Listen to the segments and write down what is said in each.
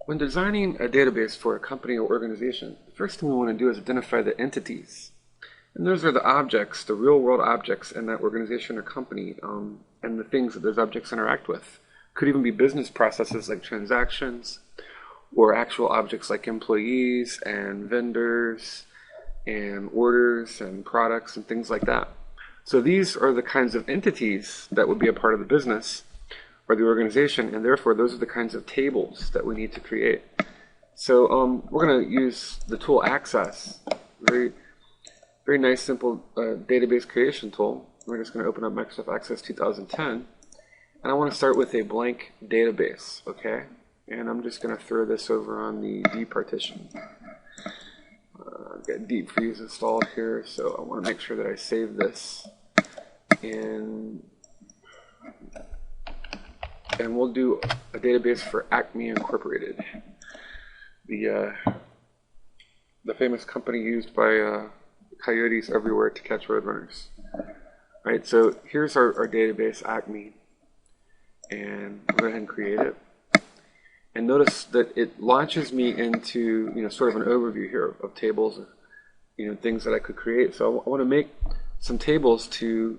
When designing a database for a company or organization, the first thing we want to do is identify the entities. And those are the objects, the real world objects in that organization or company, and the things that those objects interact with. Could even be business processes like transactions, or actual objects like employees and vendors and orders and products and things like that. So these are the kinds of entities that would be a part of the business or the organization, and therefore those are the kinds of tables that we need to create. So we're going to use the tool Access, very, very nice, simple database creation tool. We're just going to open up Microsoft Access 2010, and I want to start with a blank database, okay? And I'm just going to throw this over on the D partition. I've got Deep Freeze installed here, so I want to make sure that I save this in. And we'll do a database for Acme Incorporated, the famous company used by coyotes everywhere to catch roadrunners. All right, so here's our database, Acme, and we'll go ahead and create it. And notice that it launches me into sort of an overview here of tables, things that I could create. So I want to make some tables to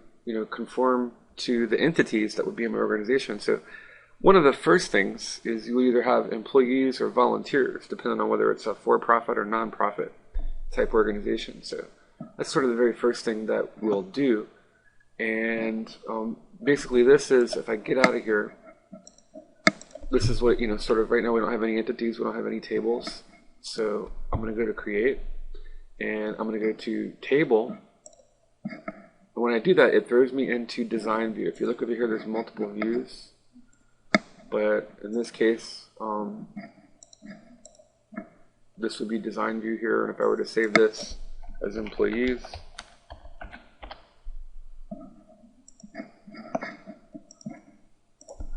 conform to the entities that would be in my organization. So one of the first things is you either have employees or volunteers, depending on whether it's a for-profit or non-profit type organization. So that's sort of the very first thing that we'll do. And basically this is, if I get out of here, this is what, sort of right now we don't have any entities, we don't have any tables. So I'm going to go to Create, and I'm going to go to Table. And when I do that, it throws me into Design View. If you look over here, there's multiple views. But in this case, this would be Design View here. And if I were to save this as employees,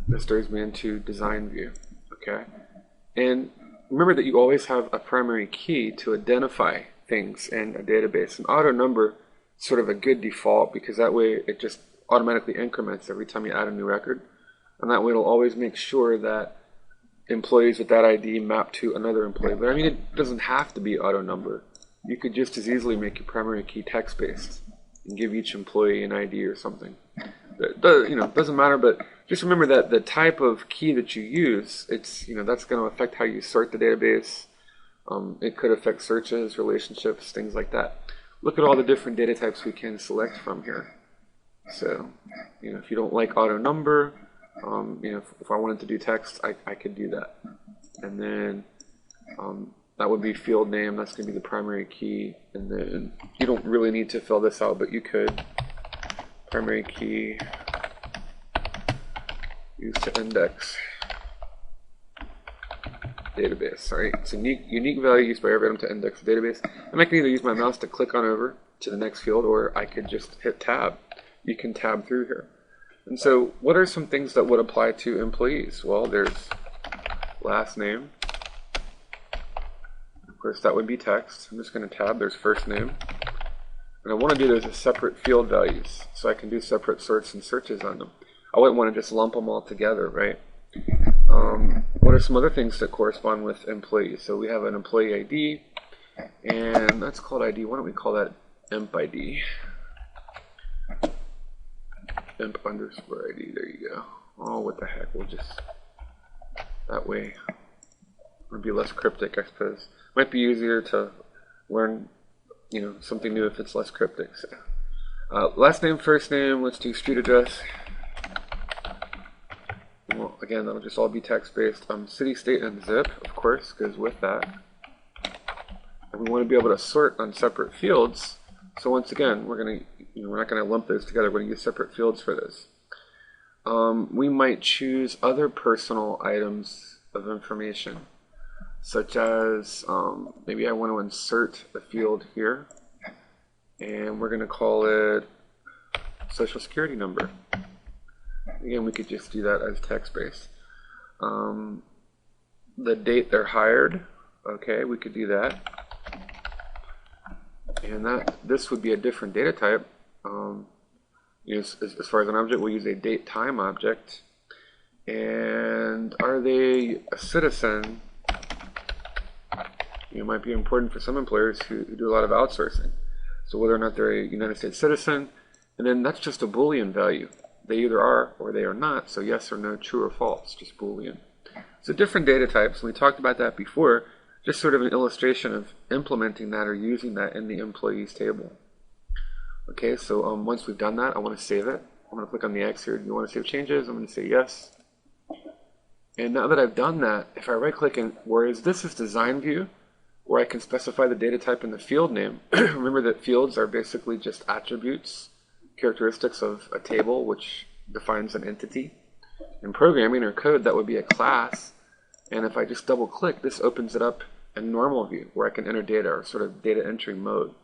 this throws me into Design View, okay? And remember that you always have a primary key to identify things in a database. An auto number is sort of a good default because that way it just automatically increments every time you add a new record. And that way it'll always make sure that employees with that ID map to another employee. But I mean, it doesn't have to be auto number. You could just as easily make your primary key text-based and give each employee an ID or something. It doesn't matter, but just remember that the type of key that you use, it's that's going to affect how you sort the database. It could affect searches, relationships, things like that. Look at all the different data types we can select from here. So, if you don't like auto number, if I wanted to do text, I could do that. And then that would be field name. That's going to be the primary key. And then you don't really need to fill this out, but you could. Primary key used to index database. Right? It's a unique value used by every item to index the database. And I can either use my mouse to click on over to the next field, or I could just hit tab. You can tab through here. And so what are some things that would apply to employees? Well, there's last name. Of course, that would be text. I'm just going to tab. There's first name. And I want to do those as separate field values, so I can do separate sorts and searches on them. I wouldn't want to just lump them all together, right? What are some other things that correspond with employees? So we have an employee ID, and that's called ID. Why don't we call that emp ID? Emp underscore ID, there you go. Oh, what the heck, we'll just, that way, it'll be less cryptic, I suppose. Might be easier to learn something new if it's less cryptic. So, last name, first name, let's do street address. Well, again, that'll just all be text-based. City, state, and zip, of course, goes with that. And we want to be able to sort on separate fields. So once again, we're not going to lump those together. We're going to use separate fields for this. We might choose other personal items of information, such as maybe I want to insert a field here, and we're going to call it Social Security number. Again, we could just do that as text-based. The date they're hired, okay, we could do that. And this would be a different data type. As far as an object, we'll use a date-time object. And are they a citizen It might be important for some employers who do a lot of outsourcing. So whether or not they're a United States citizen, and then that's just a Boolean value. They either are or they are not, so yes or no, true or false, just Boolean. So different data types, and we talked about that before, just sort of an illustration of implementing that or using that in the employees table. Okay, so once we've done that, I want to save it. I'm going to click on the X here. Do you want to save changes? I'm going to say yes. And now that I've done that, if I right click and whereas this is design view, where I can specify the data type and the field name, remember that fields are basically just attributes, characteristics of a table, which defines an entity. In programming or code, that would be a class. And if I just double click, this opens it up in normal view, where I can enter data or sort of data entry mode.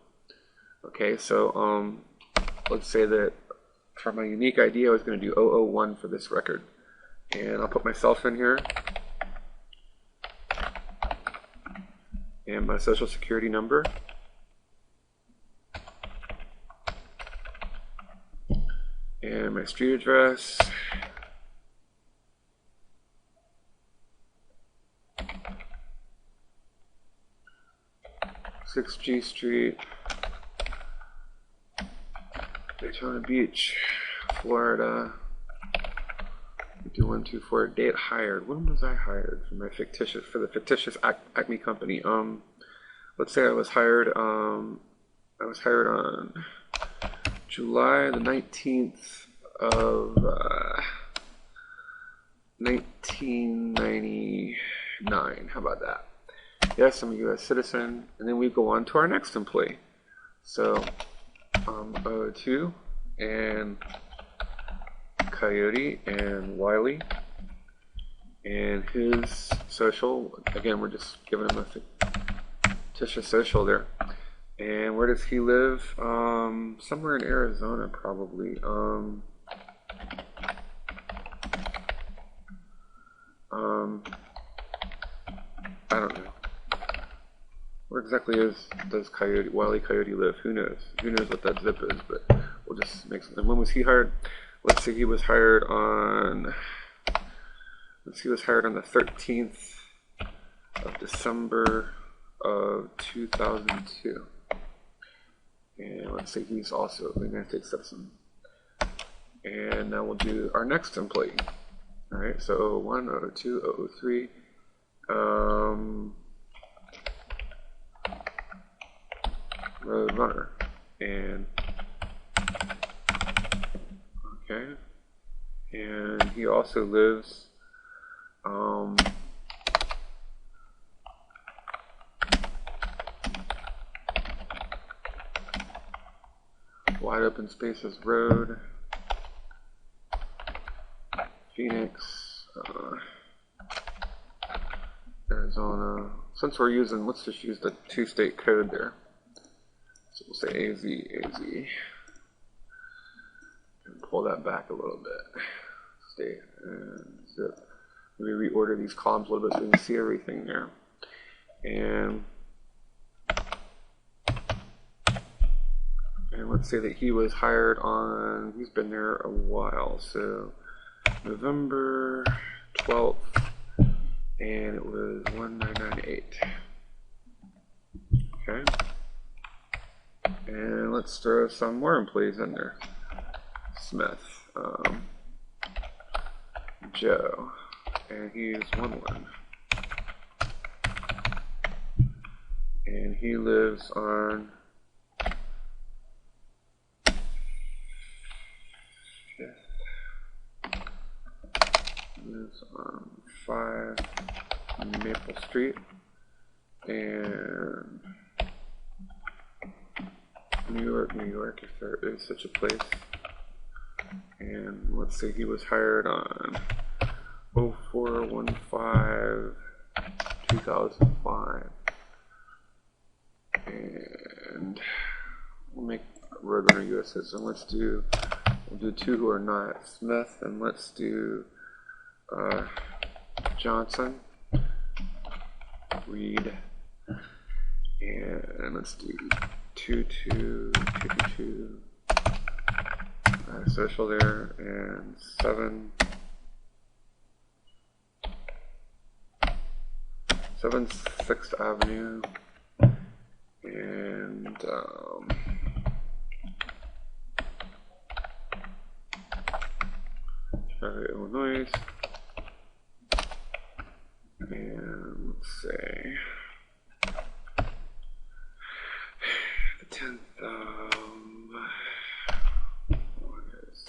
Okay, so let's say that for my unique ID, I was going to do 001 for this record. And I'll put myself in here. And my social security number. And my street address. G Street, Daytona Beach, Florida. 5124. Date hired. When was I hired for the fictitious Acme company? Let's say I was hired on July the 19th of 1999. How about that? Yes, I'm a U.S. citizen, and then we go on to our next employee. So, 02 and Coyote and Wiley, and his social. Again, we're just giving him a fictitious social there. And where does he live? Somewhere in Arizona, probably. I don't know. Where exactly does Wiley Coyote live? Who knows? Who knows what that zip is? But we'll just make something. When was he hired? Let's see. He was hired on. He was hired on the 13th of December of 2002. And let's say he's also a United States citizen. And now we'll do our next employee. All right. So 01, 02, 003. Road runner. And okay. And he also lives Wide Open Spaces Road, Phoenix, Arizona. Since we're using, let's just use the two-state code there. So we'll say AZ. And pull that back a little bit. State and zip. Maybe reorder these columns a little bit so we can see everything there. And let's say that he was hired on, he's been there a while, so November 12th, and it was 1998. Okay. And let's throw some more employees in there. Smith, Joe, and he's 1-1. And he lives on lives on 5 Maple Street, and New York, if there is such a place. And let's say he was hired on 04/15/2005, and we'll make Roadrunner U.S. citizen. We'll do 2 who are not. Smith, and let's do Johnson, Reed, and let's do 22222. Social there, and 7 7 6th Avenue, and Chicago, Illinois, and let's say the 10th of August,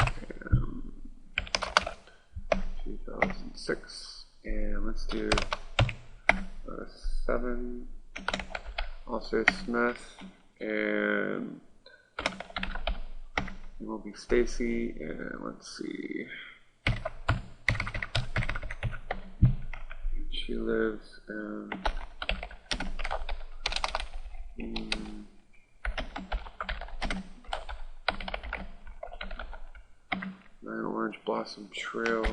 2006, and let's do 7, also Smith, and it will be Stacy, and let's see, she lives in Nine Orange Blossom Trail,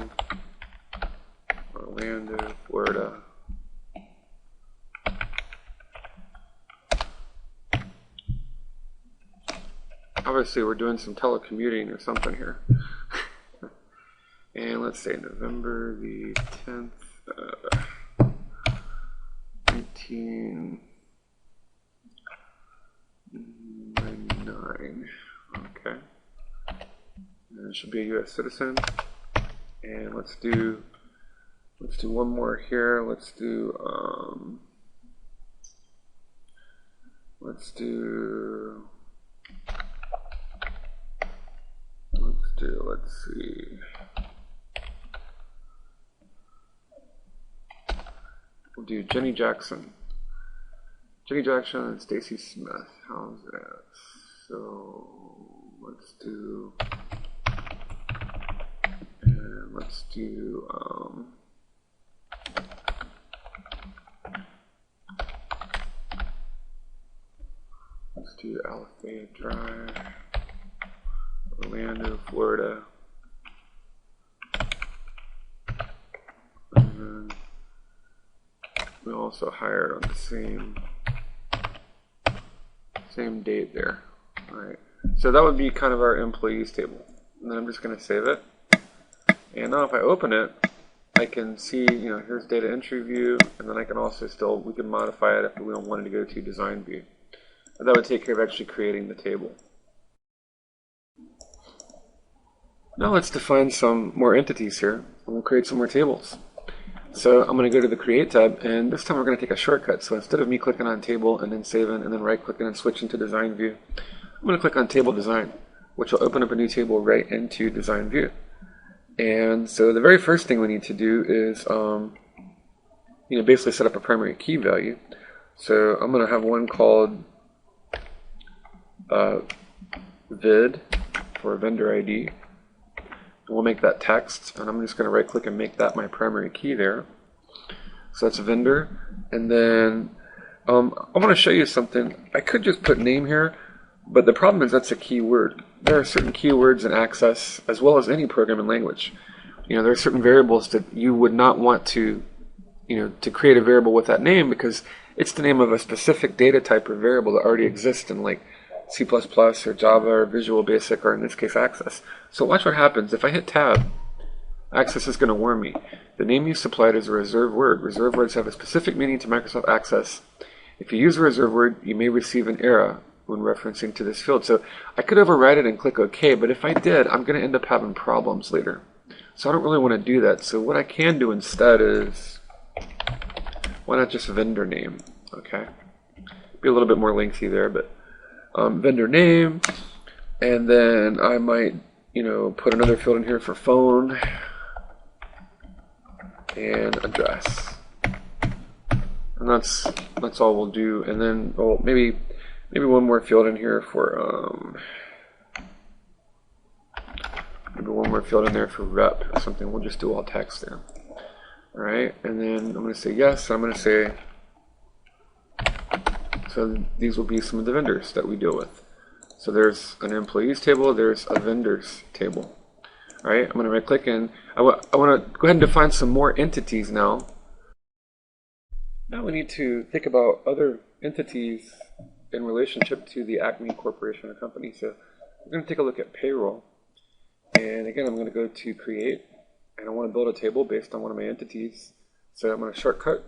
Orlando, Florida. Obviously, we're doing some telecommuting or something here. And let's say November the 10th, 1999. Okay. And it should be a U.S. citizen. And let's do one more here. Let's do let's see. We'll do Jenny Jackson. Jenny Jackson and Stacy Smith. How's that? So let's do Alafaya Drive, Orlando, Florida. And then we also hired on the same date there. All right. So that would be kind of our employees table. And then I'm just going to save it. And now if I open it, I can see, here's data entry view, and then I can also we can modify it if we don't want it to go to design view. And that would take care of actually creating the table. Now let's define some more entities here, and we'll create some more tables. So I'm going to go to the Create tab, and this time we're going to take a shortcut. So instead of me clicking on Table and then saving and then right-clicking and switching to Design View, I'm going to click on Table Design, which will open up a new table right into Design View. And so the very first thing we need to do is basically set up a primary key value. So I'm going to have one called vid for vendor ID. We'll make that text, and I'm just going to right click and make that my primary key there. So that's a vendor. And then I want to show you something. I could just put name here, but the problem is that's a keyword. There are certain keywords in Access, as well as any programming language. There are certain variables that you would not want to create a variable with that name, because it's the name of a specific data type or variable that already exists in like C++ or Java or Visual Basic, or in this case Access. So watch what happens. If I hit Tab, Access is going to warn me. The name you supplied is a reserved word. Reserved words have a specific meaning to Microsoft Access. If you use a reserved word, you may receive an error when referencing to this field. So I could override it and click OK, but if I did, I'm going to end up having problems later. So I don't really want to do that. So what I can do instead is, why not just vendor name? Okay, be a little bit more lengthy there, but vendor name, and then I might put another field in here for phone and address, and that's all we'll do. And then maybe one more field in here for maybe one more field in there for rep or something. We'll just do all text there. All right, and then I'm going to say yes. I'm going to say, so these will be some of the vendors that we deal with. So there's an employees table, there's a vendors table. All right, I'm going to right click, and I want to go ahead and define some more entities now. Now we need to think about other entities in relationship to the Acme Corporation or company. So we're going to take a look at payroll. And again, I'm going to go to create, and I want to build a table based on one of my entities. So I'm going to shortcut,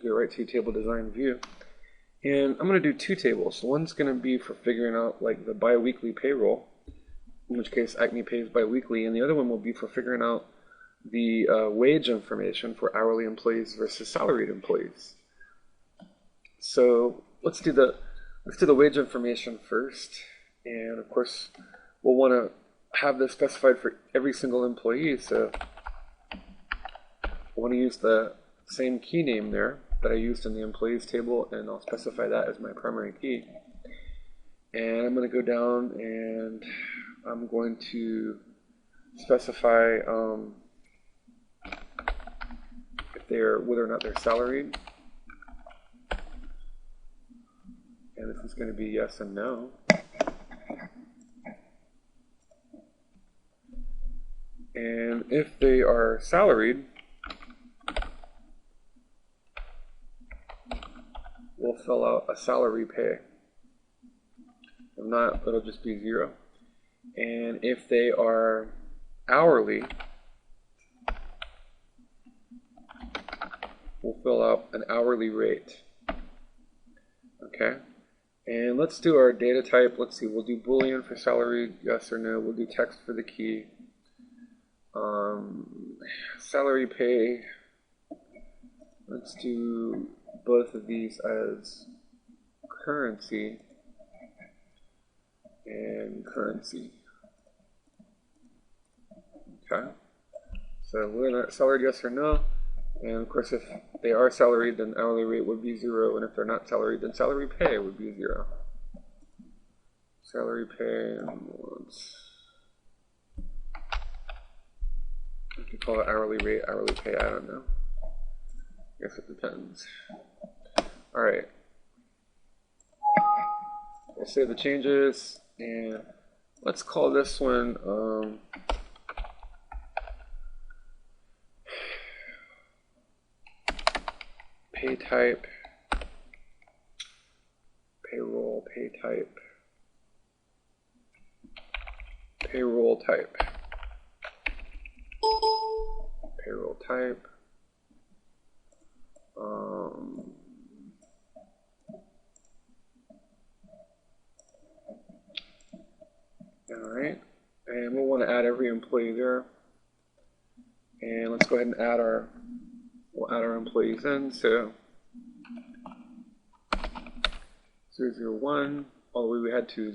go right to table design view. And I'm going to do two tables. One's going to be for figuring out like the bi-weekly payroll, in which case Acme pays bi-weekly, and the other one will be for figuring out the wage information for hourly employees versus salaried employees. So let's do the wage information first, and of course we'll want to have this specified for every single employee. So I want to use the same key name there that I used in the employees table, and I'll specify that as my primary key. And I'm going to go down and I'm going to specify whether or not they're salaried. And this is going to be yes and no. And if they are salaried, we'll fill out a salary pay. If not, it'll just be 0. And if they are hourly, we'll fill out an hourly rate. Okay? And let's do our data type. Let's see, we'll do Boolean for salary, yes or no. We'll do text for the key. Salary pay, let's do both of these as currency and currency. Okay, so we're not salaried, yes or no. And of course, if they are salaried, then hourly rate would be 0, and if they're not salaried, then salary pay would be 0. Salary pay, and we could call it hourly rate, hourly pay, I don't know. I guess it depends. Alright. We'll save the changes, and let's call this one pay type, payroll, pay type, payroll type, payroll type. Alright, and we'll want to add every employee there. And let's go ahead and add we'll add our employees in. So 001 all the way we had to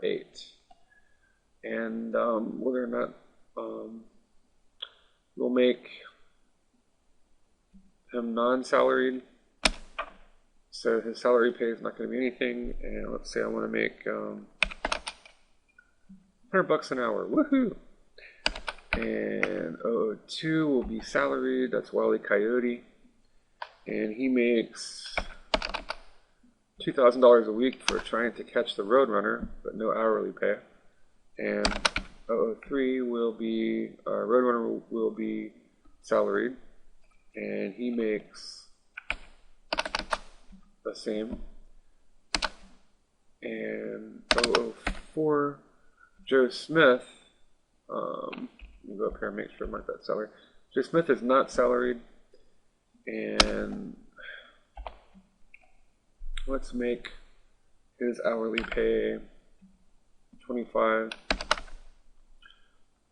008. And whether or not we'll make him non-salaried, so his salary pay is not going to be anything. And let's say I want to make $100 an hour, woohoo! And 002 will be salaried, that's Wile E. Coyote, and he makes $2,000 a week for trying to catch the Roadrunner, but no hourly pay. And 003 will be, Roadrunner will be salaried, and he makes the same. And 004, Joe Smith, let me go up here and make sure I mark that salary. Joe Smith is not salaried, and let's make his hourly pay 25.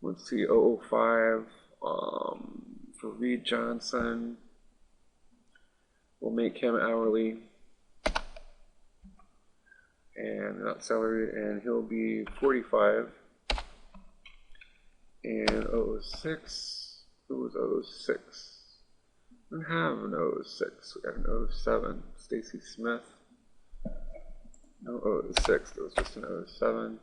Let's see, 005 for Reed Johnson, we'll make him hourly and not salaried, and he'll be 45. And 006, who was 006? We don't have an 006, we got an 07, Stacy Smith. No 006, there was just an 07.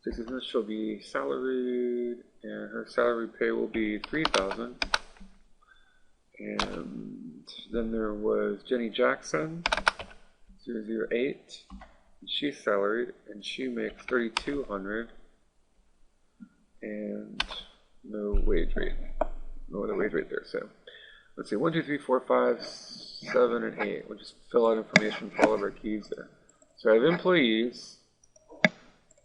Stacy Smith, she'll be salaried, and her salary pay will be $3,000. And then there was Jenny Jackson, 008. She's salaried, and she makes $3,200. And no wage rate, no other wage rate there. So let's see, 1, 2, 3, 4, 5, 7, and 8. We'll just fill out information for all of our keys there. So I have employees,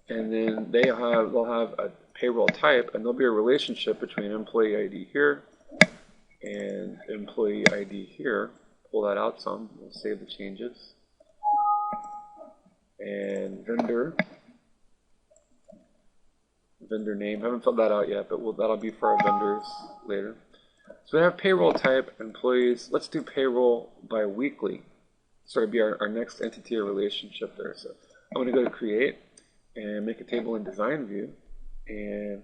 and then they'll have a payroll type, and there'll be a relationship between employee ID here and employee ID here. pull that out some. We'll save the changes. And vendor name. Haven't filled that out yet, but that'll be for our vendors later. So we have payroll type, employees. Let's do payroll bi-weekly. So it'll be our next entity or relationship there. So I'm going to go to create and make a table in design view. And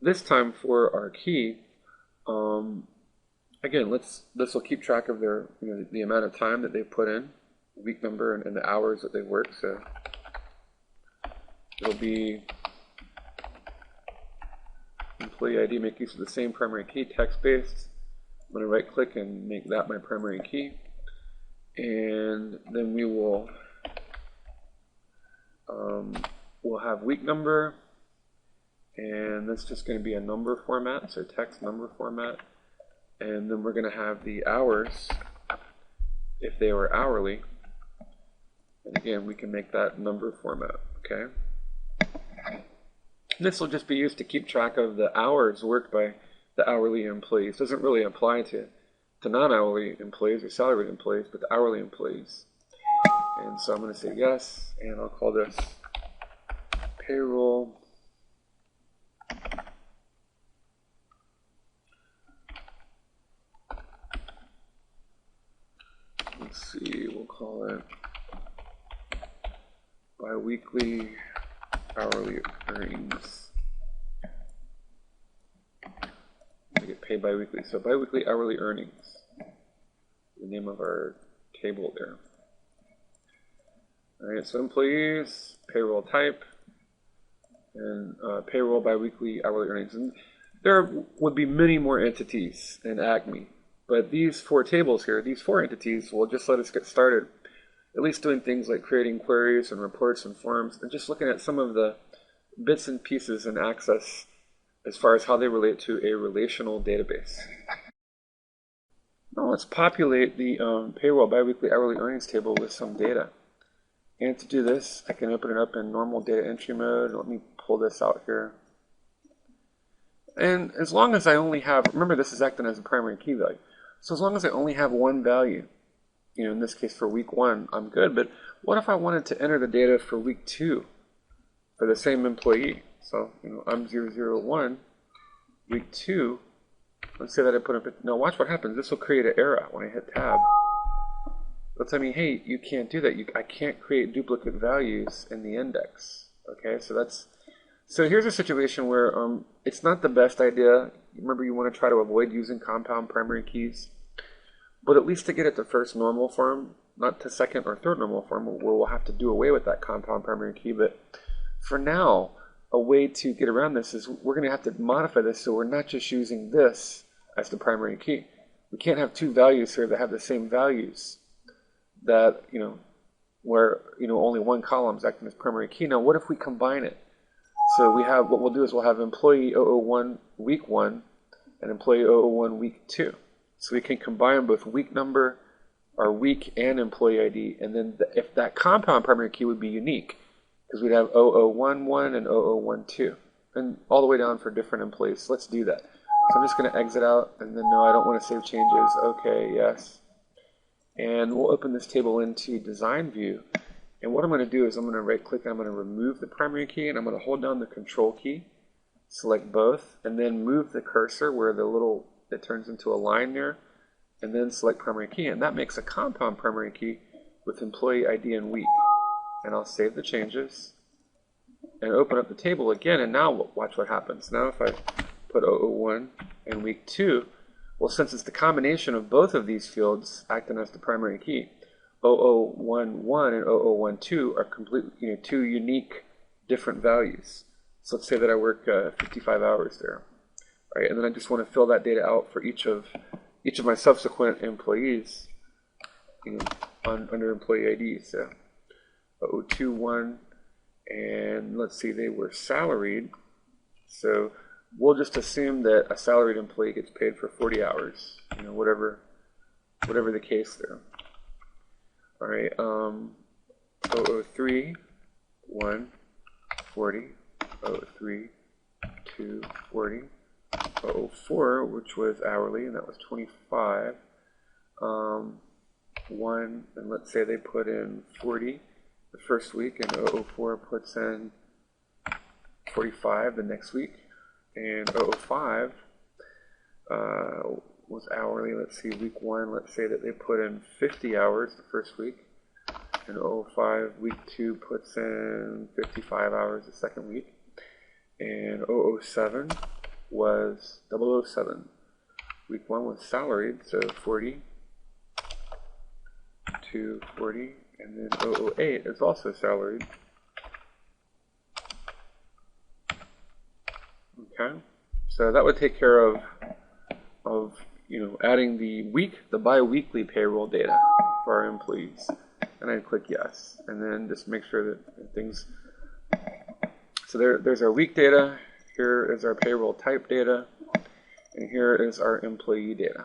this time for our key, again, this will keep track of their, the amount of time that they put in, week number, and the hours that they work. So it'll be employee ID, make use of the same primary key, text-based. I'm going to right-click and make that my primary key. And then we will we'll have week number, and that's just going to be a number format, so text number format. And then we're going to have the hours if they were hourly. And again, we can make that number format, okay? This will just be used to keep track of the hours worked by the hourly employees. It doesn't really apply to non-hourly employees or salaried employees, but the hourly employees. And so I'm going to say yes, and I'll call this payroll let's see, we'll call it bi-weekly hourly earnings. We get paid bi-weekly, so bi-weekly hourly earnings, the name of our table there. Alright, so employees, payroll type, and payroll bi-weekly hourly earnings. And there would be many more entities in Acme, but these four tables here, these four entities will just let us get started, at least doing things like creating queries and reports and forms, and just looking at some of the bits and pieces in Access as far as how they relate to a relational database. Now let's populate the payroll bi-weekly hourly earnings table with some data. And to do this, I can open it up in normal data entry mode. Let me pull this out here. And as long as I only have, remember this is acting as a primary key value. So as long as I only have one value, in this case for week 1, I'm good. But what if I wanted to enter the data for week 2 for the same employee? So, I'm 001, week 2. Let's say that I put up, now watch what happens. This will create an error when I hit tab. It'll tell me, hey, you can't do that. I can't create duplicate values in the index. Okay, so here's a situation where it's not the best idea. Remember, you want to try to avoid using compound primary keys, but at least to get it to first normal form, not to second or third normal form, where we'll have to do away with that compound primary key. But for now, a way to get around this is we're going to have to modify this so we're not just using this as the primary key. We can't have two values here that have the same values, that where only one column is acting as primary key. Now what if we combine it? So what we'll do is we'll have employee 001 week 1 and employee 001 week 2. So we can combine both week number, our week, and employee ID. And then if that compound primary key would be unique, because we'd have 0011 and 0012, and all the way down for different employees. So let's do that. So I'm just going to exit out, and then no, I don't want to save changes. Okay, yes. And we'll open this table into design view. And what I'm going to do is I'm going to right click and I'm going to remove the primary key, and I'm going to hold down the control key, select both, and then move the cursor where it turns into a line there, and then select primary key. And that makes a compound primary key with employee ID and week. And I'll save the changes and open up the table again, and now watch what happens. Now if I put 001 and week 2, well, since it's the combination of both of these fields acting as the primary key, 0011 and 0012 are completely, two unique different values. So let's say that I work 55 hours there, right? And then I just want to fill that data out for each of my subsequent employees, under employee ID. So 0021, and let's see, they were salaried. So we'll just assume that a salaried employee gets paid for 40 hours, whatever the case there. All right, 003, 1, 40, 03, 2, 40, 004, which was hourly, and that was 25. 01, and let's say they put in 40 the first week, and 004 puts in 45 the next week, and 005 was hourly. Let's see, week 1, let's say that they put in 50 hours the first week, and 005, week 2 puts in 55 hours the second week, and 007 was 007. Week 1 was salaried, so 40 to 40, and then 008 is also salaried. Okay, so that would take care of adding the bi-weekly payroll data for our employees. And I'd click yes, and then just make sure that things. So there's our week data. Here is our payroll type data, and here is our employee data.